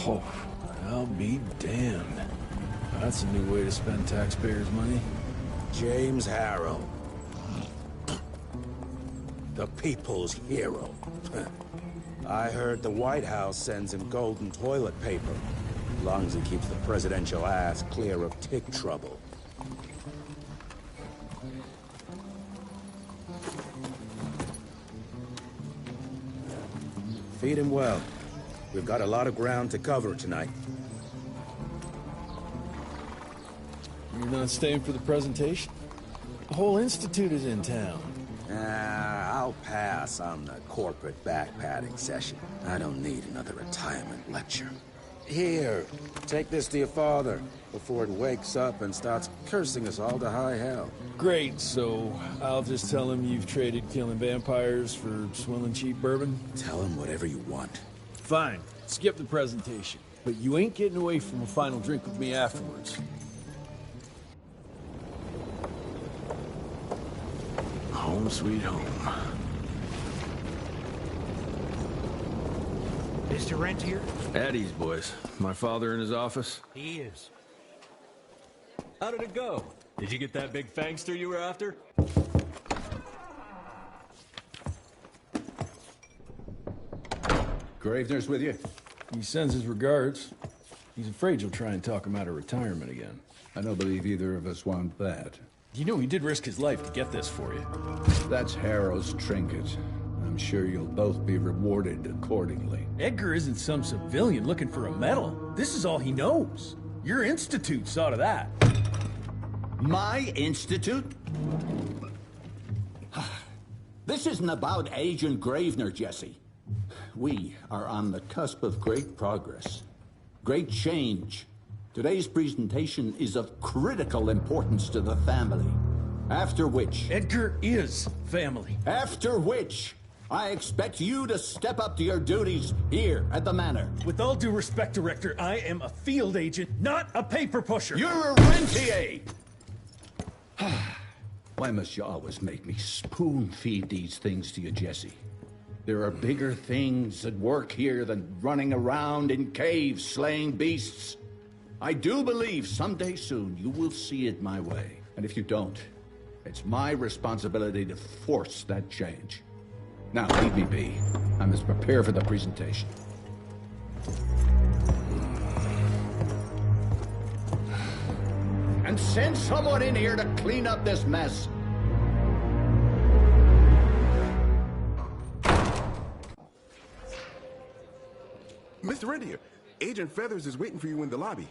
Oh, I'll be damned. That's a new way to spend taxpayers' money. James Harrow. The people's hero. I heard the White House sends him golden toilet paper. As long as he keeps the presidential ass clear of tick trouble. Feed him well. We've got a lot of ground to cover tonight. You're not staying for the presentation? The whole institute is in town. I'll pass on the corporate backpatting session. I don't need another retirement lecture. Here, take this to your father before it wakes up and starts cursing us all to high hell. Great, so I'll just tell him you've traded killing vampires for swilling cheap bourbon? Tell him whatever you want. Fine, skip the presentation. But you ain't getting away from a final drink with me afterwards. Home sweet home. Mr. Rentier? At ease, boys. My father in his office? He is. How did it go? Did you get that big fangster you were after? Gravener's with you? He sends his regards. He's afraid you'll try and talk him out of retirement again. I don't believe either of us want that. You know he did risk his life to get this for you. That's Harrow's trinket. I'm sure you'll both be rewarded accordingly. Edgar isn't some civilian looking for a medal. This is all he knows. Your institute saw to that. My institute? This isn't about Agent Gravener, Jesse. We are on the cusp of great progress. Great change. Today's presentation is of critical importance to the family. After which... Edgar is family. After which, I expect you to step up to your duties here at the Manor. With all due respect, Director, I am a field agent, not a paper pusher. You're a rentier! Why must you always make me spoon-feed these things to you, Jesse? There are bigger things at work here than running around in caves slaying beasts. I do believe someday soon you will see it my way. And if you don't, it's my responsibility to force that change. Now, leave me be. I must prepare for the presentation. And send someone in here to clean up this mess. Mr. Rentier, Agent Feathers is waiting for you in the lobby.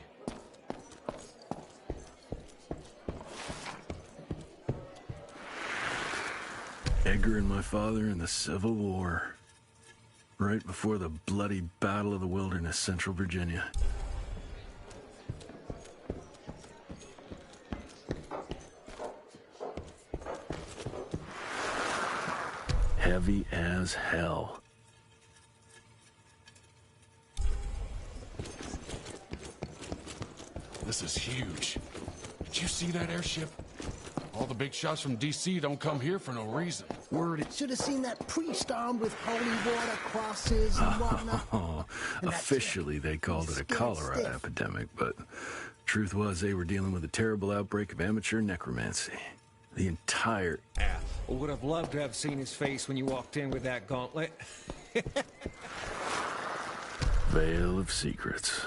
Edgar and my father in the Civil War. Right before the bloody Battle of the Wilderness, Central Virginia. Heavy as hell. This is huge. Did you see that airship? All the big shots from D.C. don't come here for no reason. Word. Should have seen that priest armed with holy water crosses and whatnot. Oh, officially they called it a cholera epidemic, but truth was they were dealing with a terrible outbreak of amateur necromancy. The entire... I would have loved to have seen his face when you walked in with that gauntlet. Veil of secrets.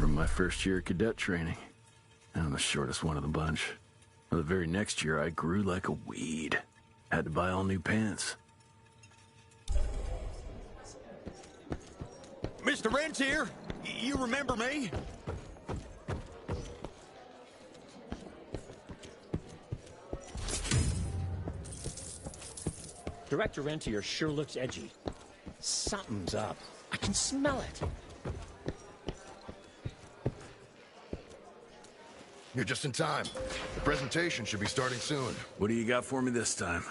My first year of cadet training. I'm the shortest one of the bunch. Well, the very next year, I grew like a weed. Had to buy all new pants. Mr. Rentier, you remember me? Director Rentier sure looks edgy. Something's up. I can smell it. You're just in time. The presentation should be starting soon. What do you got for me this time?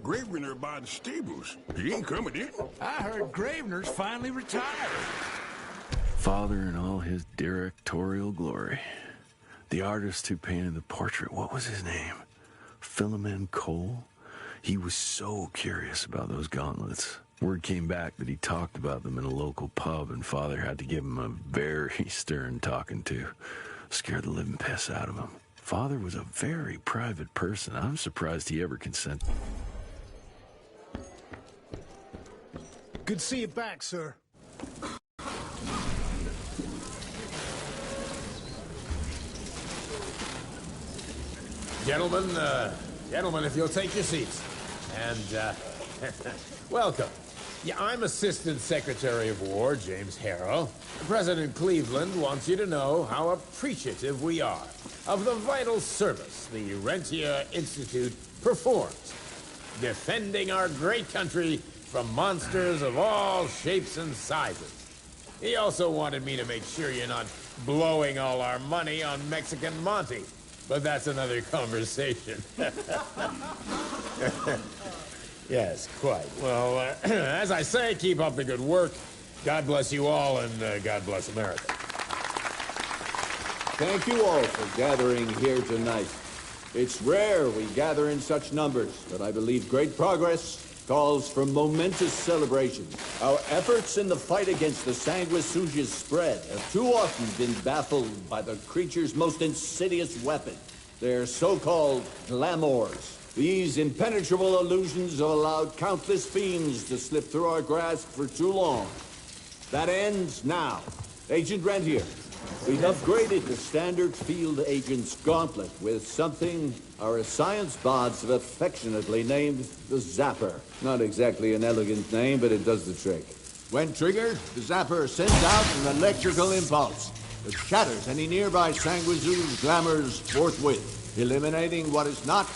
Gravener by the stables. He ain't coming in. I heard Gravener's finally retired. Father in all his directorial glory. The artist who painted the portrait, what was his name? Philomen Cole? He was so curious about those gauntlets. Word came back that he talked about them in a local pub, and Father had to give him a very stern talking to. Scared the living piss out of him. Father was a very private person. I'm surprised he ever consented. Good to see you back, sir. Gentlemen, if you'll take your seats. And, welcome. Yeah, I'm Assistant Secretary of War, James Harrow. President Cleveland wants you to know how appreciative we are of the vital service the Rentia Institute performs, defending our great country from monsters of all shapes and sizes. He also wanted me to make sure you're not blowing all our money on Mexican Monty, but that's another conversation. Yes, quite. Well, as I say, keep up the good work. God bless you all, and God bless America. Thank you all for gathering here tonight. It's rare we gather in such numbers, but I believe great progress calls for momentous celebration. Our efforts in the fight against the sanguisuga's spread have too often been baffled by the creature's most insidious weapon, their so-called glamours. These impenetrable illusions have allowed countless fiends to slip through our grasp for too long. That ends now. Agent Rentier, we've upgraded the standard field agent's gauntlet with something our science bots have affectionately named the Zapper. Not exactly an elegant name, but it does the trick. When triggered, the Zapper sends out an electrical impulse that shatters any nearby sanguisuga's glamours forthwith, eliminating what is not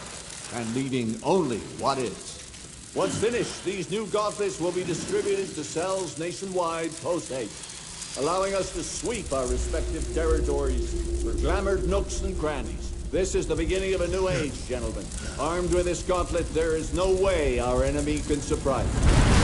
and leaving only what is. Once finished, these new gauntlets will be distributed to cells nationwide post-haste, allowing us to sweep our respective territories for glamoured nooks and crannies. This is the beginning of a new age, gentlemen. Armed with this gauntlet, there is no way our enemy can surprise us.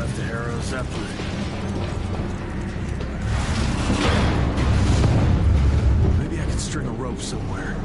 left the Harrow Zeppelin. Maybe I can string a rope somewhere.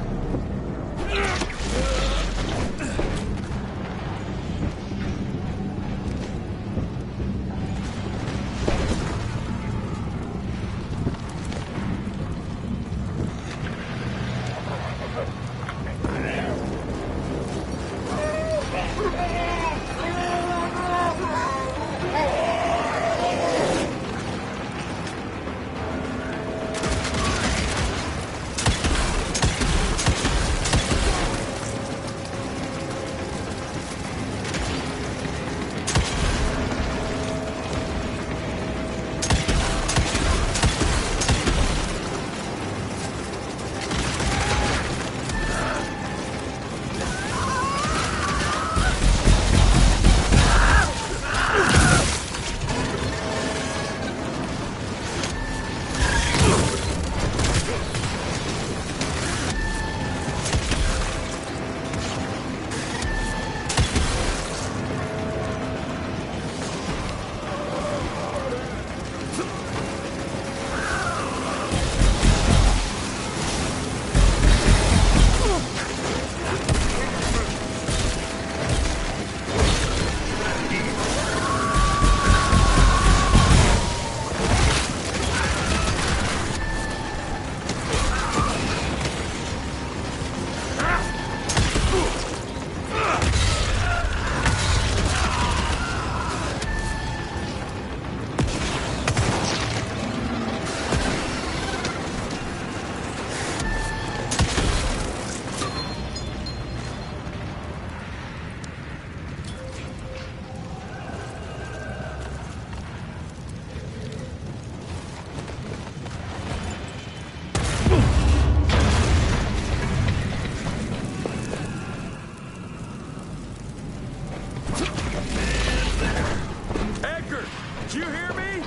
Did you hear me?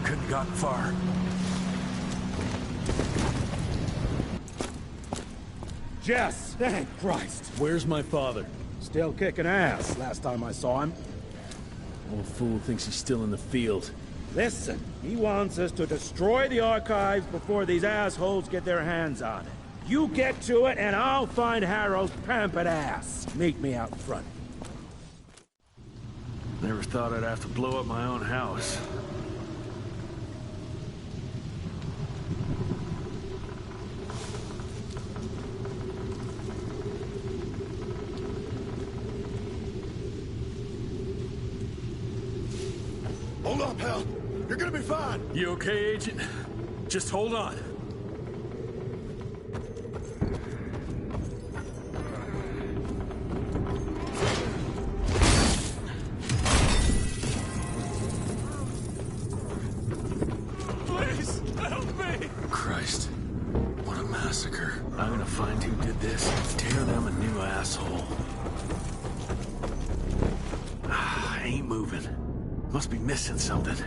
Couldn't have gotten far. Jess, thank Christ. Where's my father? Still kicking ass, last time I saw him. Old fool thinks he's still in the field. Listen, he wants us to destroy the archives before these assholes get their hands on it. You get to it, and I'll find Harrow's pampered ass. Meet me out front. Never thought I'd have to blow up my own house. Hold up, pal. You're gonna be fine. You okay, Agent? Just hold on. Please, help me! Christ. What a massacre. I'm gonna find who did this and tear them a new asshole. Ain't moving. Must be missing something.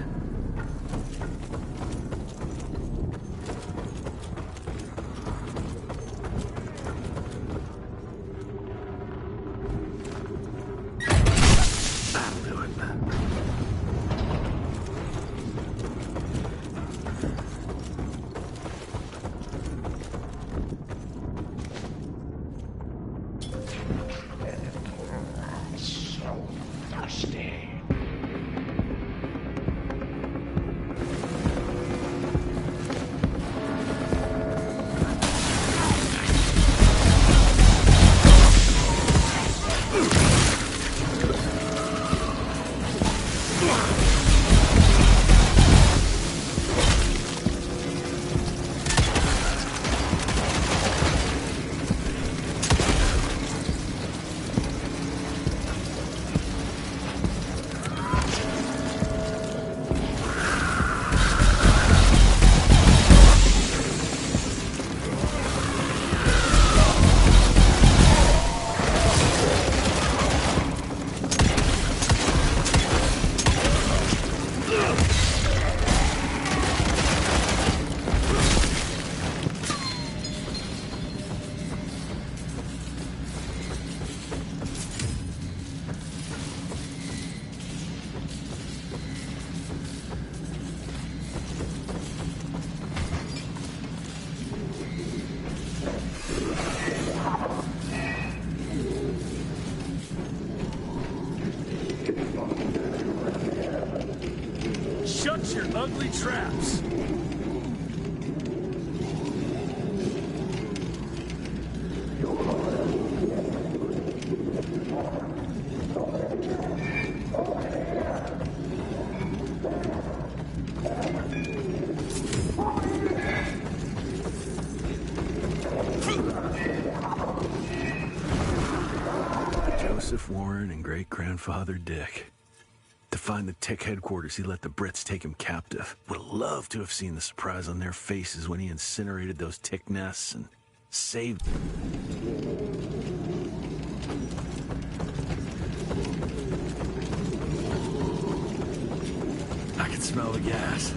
That'll do it. So dusty. Watch your ugly traps! Joseph Warren and great-grandfather Dick. To find the Tick headquarters, he let the Brits take him captive. Would have loved to have seen the surprise on their faces when he incinerated those Tick nests and saved them. I can smell the gas.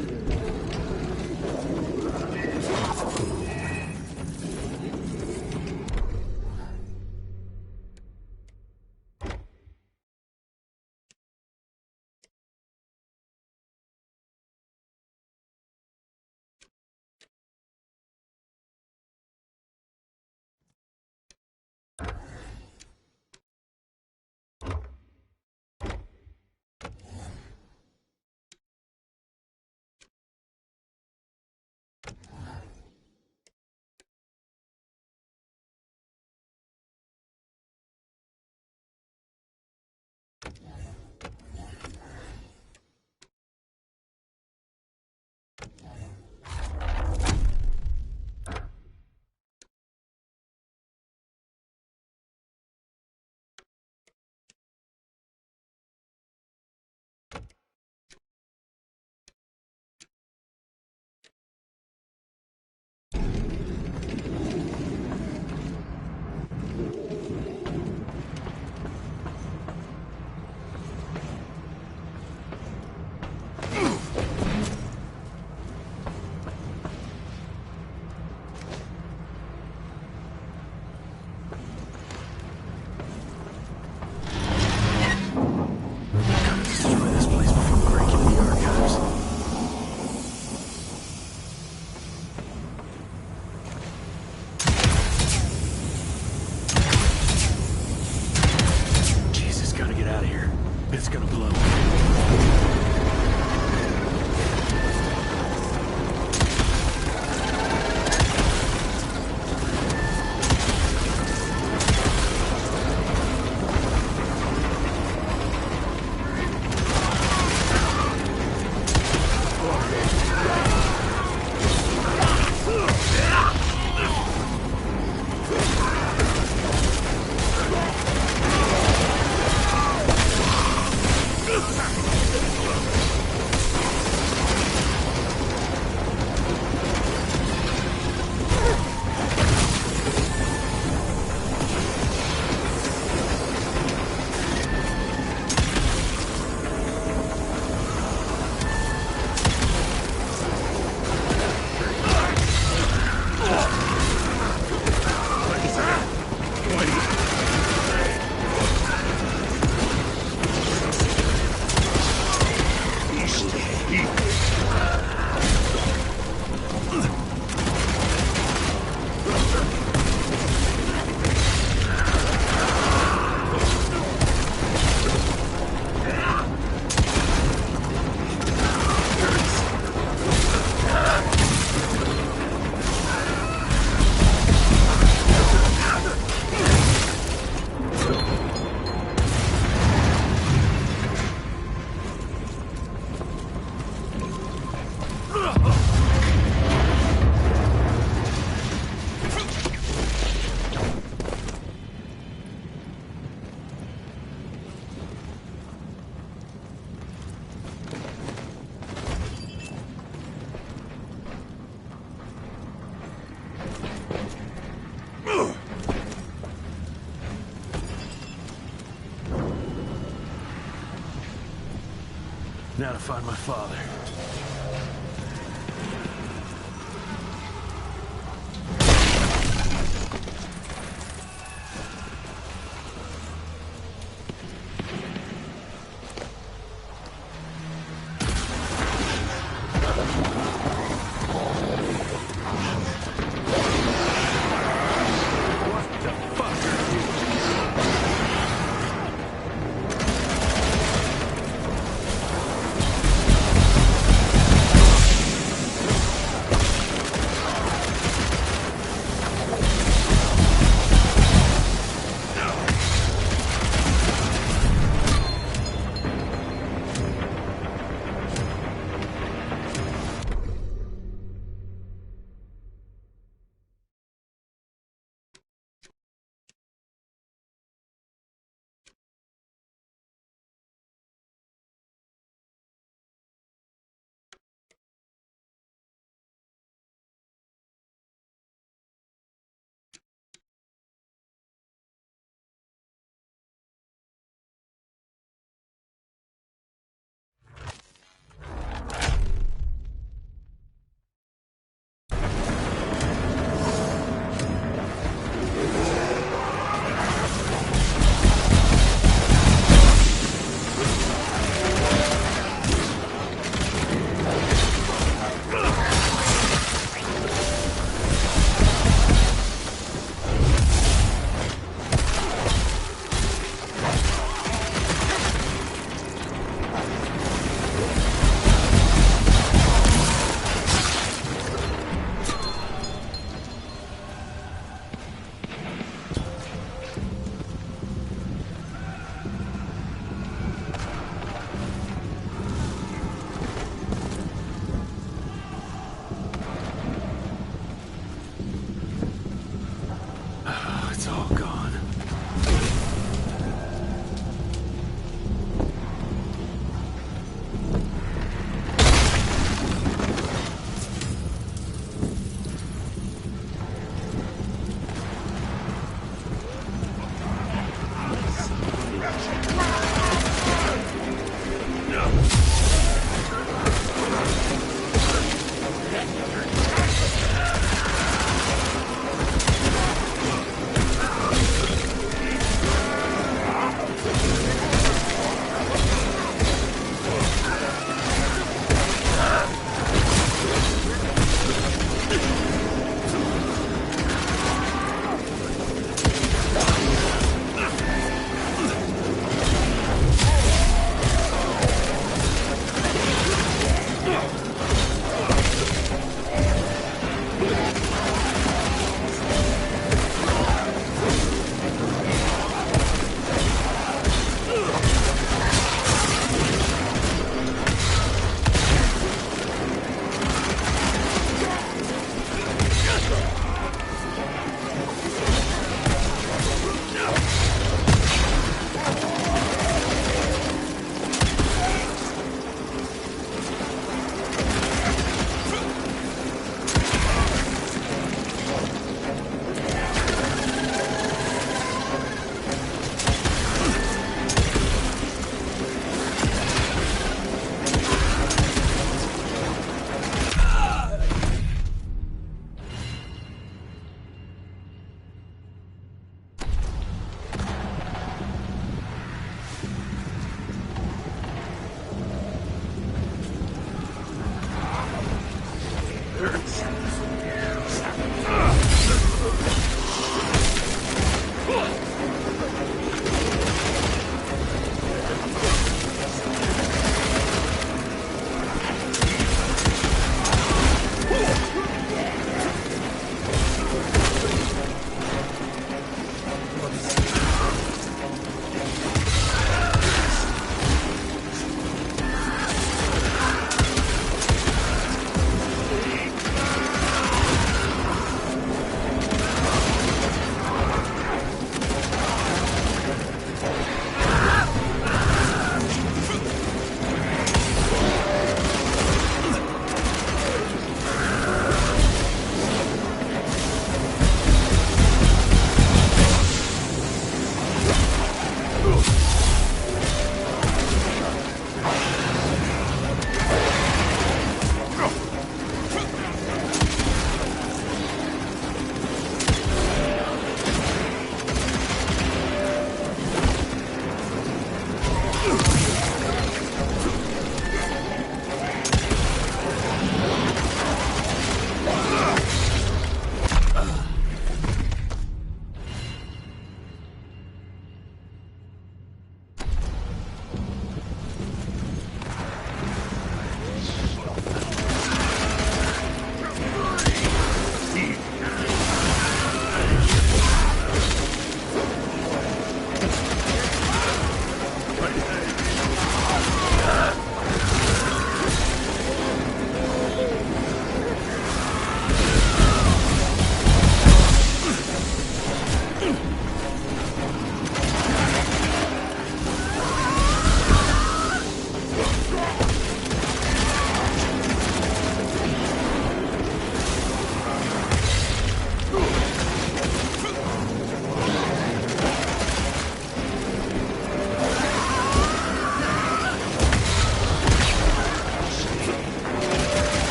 Now to find my father.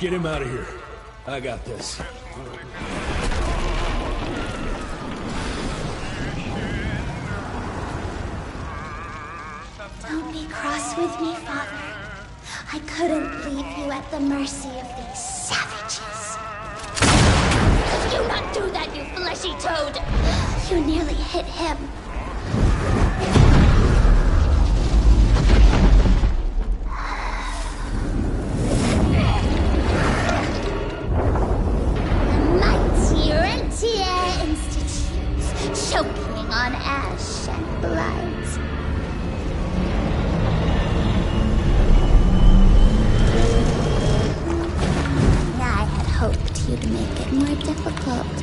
Get him out of here. I got this. Don't be cross with me, Father. I couldn't leave you at the mercy of these savages. You not do that, you fleshy toad! You nearly hit him. Mighty Rentier Institute, choking on ash and blood. I had hoped you'd make it more difficult.